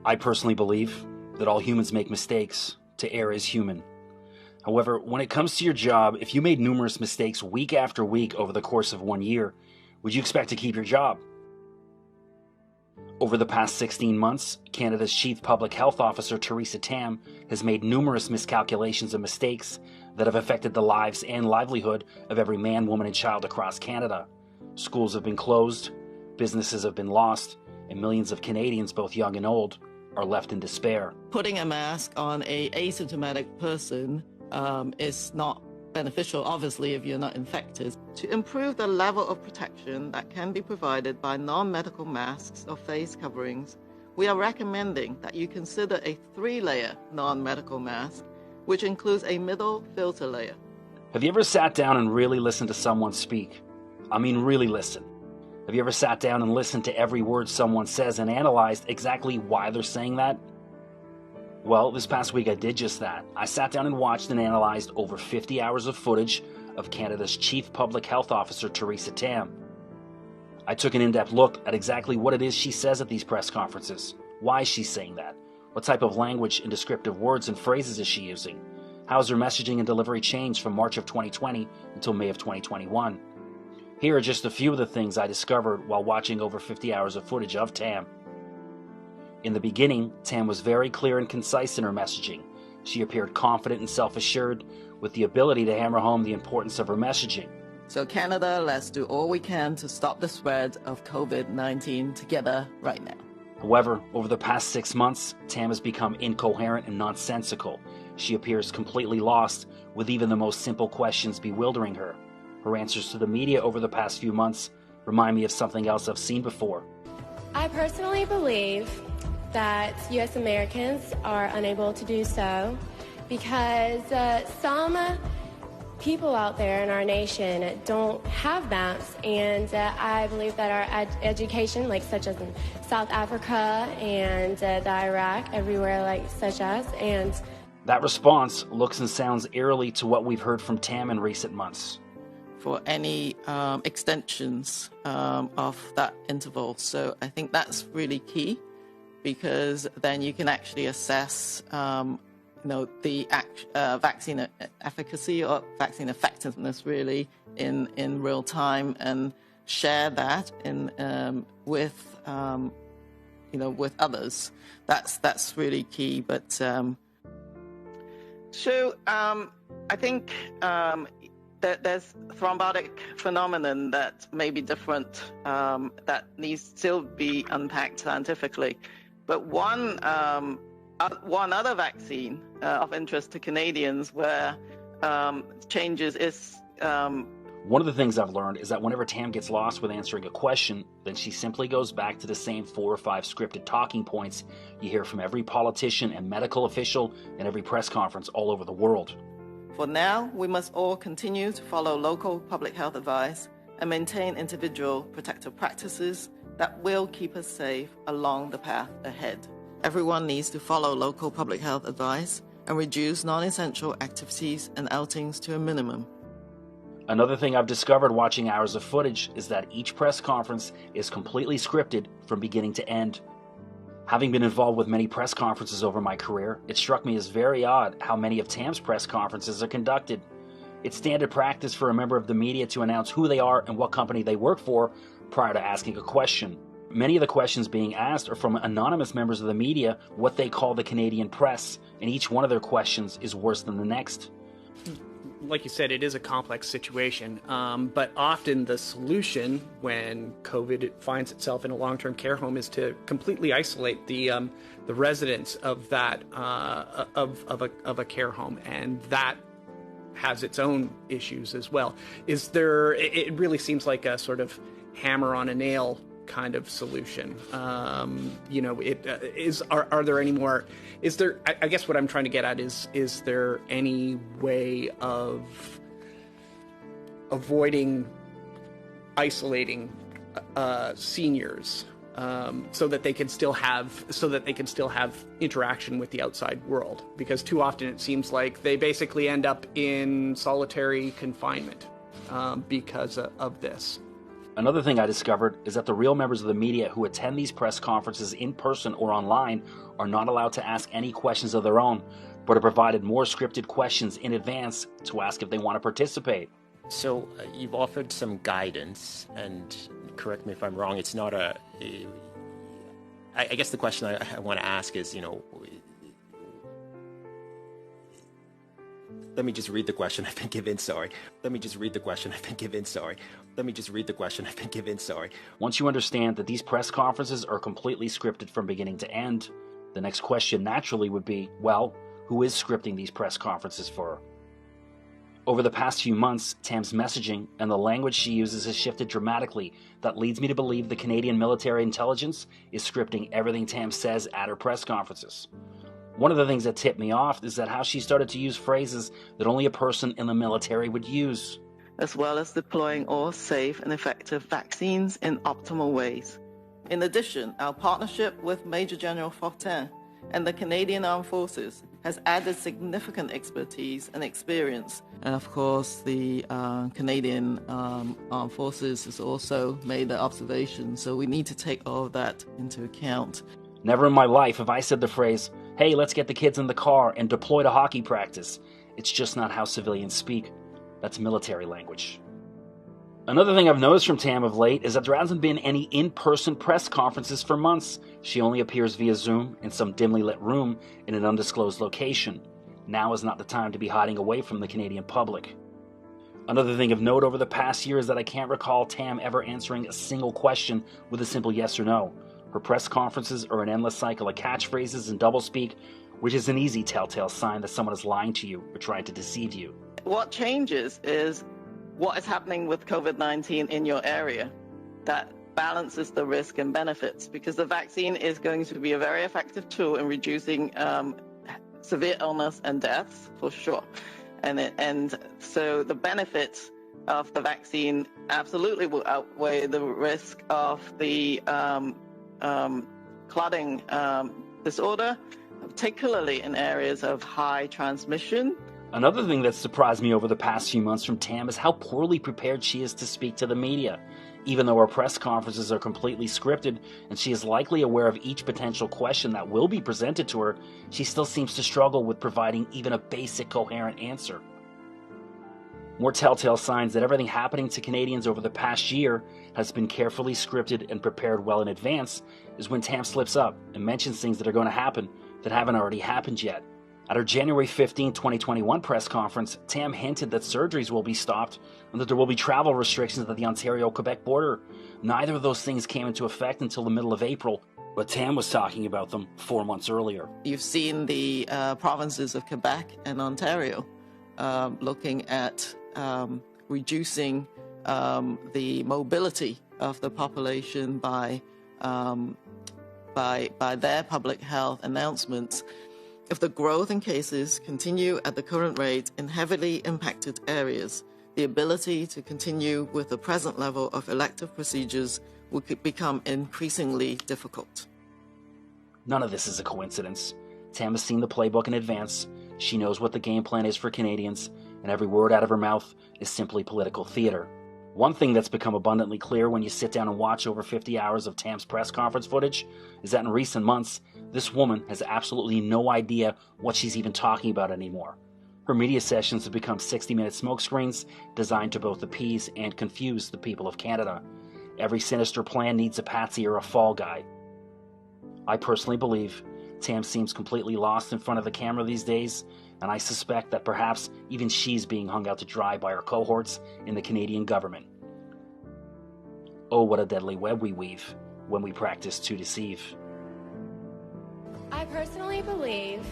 I personally believe that all humans make mistakes. To err is human. However, when it comes to your job, if you made numerous mistakes week after week over the course of 1 year, would you expect to keep your job? Over the past 16 months, Canada's Chief Public Health Officer, Theresa Tam, has made numerous miscalculations and mistakes that have affected the lives and livelihood of every man, woman, and child across Canada. Schools have been closed, businesses have been lost, and millions of Canadians, both young and old, are left in despair. Putting a mask on an asymptomatic person is not beneficial, obviously, if you're not infected. To improve the level of protection that can be provided by non-medical masks or face coverings, we are recommending that you consider a 3-layer non-medical mask, which includes a middle filter layer. Have you ever sat down and really listened to someone speak? I mean, really listen. Have you ever sat down and listened to every word someone says and analyzed exactly why they're saying that? Well, this past week I did just that. I sat down and watched and analyzed over 50 hours of footage of Canada's Chief Public Health Officer, Theresa Tam. I took an in-depth look at exactly what it is she says at these press conferences, why she's saying that, what type of language and descriptive words and phrases is she using, how has her messaging and delivery changed from March of 2020 until May of 2021. Here are just a few of the things I discovered while watching over 50 hours of footage of Tam. In the beginning, Tam was very clear and concise in her messaging. She appeared confident and self-assured, with the ability to hammer home the importance of her messaging. So Canada, let's do all we can to stop the spread of COVID-19 together right now. However, over the past 6 months, Tam has become incoherent and nonsensical. She appears completely lost, with even the most simple questions bewildering her. Her answers to the media over the past few months remind me of something else I've seen before. I personally believe that U.S. Americans are unable to do so because some people out there in our nation don't have maps, and I believe that our education, like such as in South Africa and the Iraq, everywhere like such as, and that response looks and sounds eerily to what we've heard from Tam in recent months. For any extensions of that interval. So I think that's really key, because then you can actually assess the vaccine efficacy or vaccine effectiveness really in real time, and share that with others. That's really key. But so I think there's thrombotic phenomenon that may be different, that needs to still be unpacked scientifically. But one other vaccine of interest to Canadians where changes is... One of the things I've learned is that whenever Tam gets lost with answering a question, then she simply goes back to the same 4 or 5 scripted talking points you hear from every politician and medical official in every press conference all over the world. For now, we must all continue to follow local public health advice and maintain individual protective practices that will keep us safe along the path ahead. Everyone needs to follow local public health advice and reduce non-essential activities and outings to a minimum. Another thing I've discovered watching hours of footage is that each press conference is completely scripted from beginning to end. Having been involved with many press conferences over my career, it struck me as very odd how many of Tam's press conferences are conducted. It's standard practice for a member of the media to announce who they are and what company they work for prior to asking a question. Many of the questions being asked are from anonymous members of the media, what they call the Canadian press, and each one of their questions is worse than the next. Like you said, it is a complex situation, but often the solution when COVID finds itself in a long-term care home is to completely isolate the residents of that of a care home, and that has its own issues as well. It really seems like a sort of hammer on a nail kind of solution. Are there any more? Is there? I guess what I'm trying to get at is there any way of avoiding isolating seniors so that they can still have interaction with the outside world? Because too often it seems like they basically end up in solitary confinement because of this. Another thing I discovered is that the real members of the media who attend these press conferences in person or online are not allowed to ask any questions of their own, but are provided more scripted questions in advance to ask if they want to participate. So you've offered some guidance, and correct me if I'm wrong, it's not I guess the question I want to ask is, let me just read the question I've been given, sorry. Once you understand that these press conferences are completely scripted from beginning to end, the next question naturally would be, well, who is scripting these press conferences for? Over the past few months, Tam's messaging and the language she uses has shifted dramatically. That leads me to believe the Canadian military intelligence is scripting everything Tam says at her press conferences. One of the things that tipped me off is that how she started to use phrases that only a person in the military would use. As well as deploying all safe and effective vaccines in optimal ways. In addition, our partnership with Major General Fortin and the Canadian Armed Forces has added significant expertise and experience. And of course, the Canadian Armed Forces has also made the observation, so we need to take all of that into account. Never in my life have I said the phrase, hey, let's get the kids in the car and deploy to hockey practice. It's just not how civilians speak. That's military language. Another thing I've noticed from Tam of late is that there hasn't been any in-person press conferences for months. She only appears via Zoom in some dimly lit room in an undisclosed location. Now is not the time to be hiding away from the Canadian public. Another thing of note over the past year is that I can't recall Tam ever answering a single question with a simple yes or no. Her press conferences are an endless cycle of catchphrases and doublespeak, which is an easy telltale sign that someone is lying to you or trying to deceive you. What changes is what is happening with COVID-19 in your area. That balances the risk and benefits, because the vaccine is going to be a very effective tool in reducing severe illness and deaths, for sure. And so the benefits of the vaccine absolutely will outweigh the risk of the clotting disorder, particularly in areas of high transmission. Another thing that surprised me over the past few months from Tam is how poorly prepared she is to speak to the media. Even though her press conferences are completely scripted and she is likely aware of each potential question that will be presented to her, she still seems to struggle with providing even a basic coherent answer. More telltale signs that everything happening to Canadians over the past year has been carefully scripted and prepared well in advance is when Tam slips up and mentions things that are going to happen that haven't already happened yet. At her January 15, 2021 press conference, Tam hinted that surgeries will be stopped and that there will be travel restrictions at the Ontario-Quebec border. Neither of those things came into effect until the middle of April, but Tam was talking about them 4 months earlier. You've seen the provinces of Quebec and Ontario looking at reducing the mobility of the population by their public health announcements. If the growth in cases continue at the current rate in heavily impacted areas, the ability to continue with the present level of elective procedures will become increasingly difficult. None of this is a coincidence. Tam has seen the playbook in advance. She knows what the game plan is for Canadians, and every word out of her mouth is simply political theater. One thing that's become abundantly clear when you sit down and watch over 50 hours of Tam's press conference footage is that in recent months, this woman has absolutely no idea what she's even talking about anymore. Her media sessions have become 60-minute smokescreens designed to both appease and confuse the people of Canada. Every sinister plan needs a patsy or a fall guy. I personally believe Tam seems completely lost in front of the camera these days, and I suspect that perhaps even she's being hung out to dry by her cohorts in the Canadian government. Oh, what a deadly web we weave when we practice to deceive. I personally believe